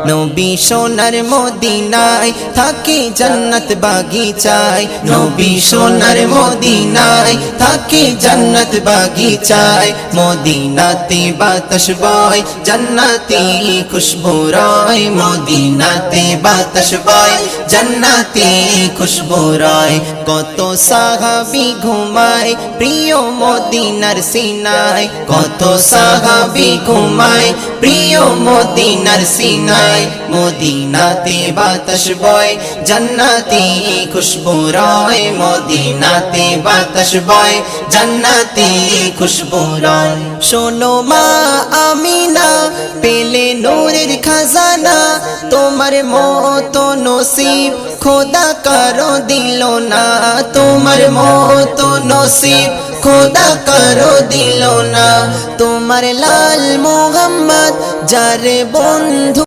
নবী সোনার মদিনায় থাকে জান্নাত বাগিচায়, নবী সোনার মদিনায় থাকে জান্নাত বাগিচায়। মদিনাতে বাতাস বয় জান্নাতি খুশবু রয়, মদিনাতে বাতাস বয় জান্নাতি খুশবু রয়। কত সাহাবী ঘুমায় প্রিয় মদিনার সিনায়, কত সাহাবী ঘুমায় প্রিয় মদিনার সিনায়। মদিনাতে বাতাস বয় জান্নাতি খুশবু রয়, মদিনাতে বাতাস বয় জান্নাতি খুশবু রয়। শোনো মা আমিনা পেলে নূরের খাজানা, তোমার মতো নসিব খোদা কারো দিল না, তোমার মতো নসিব খোদা কারো দিল না। তোমার লাল মোহাম্মদ যার বন্ধু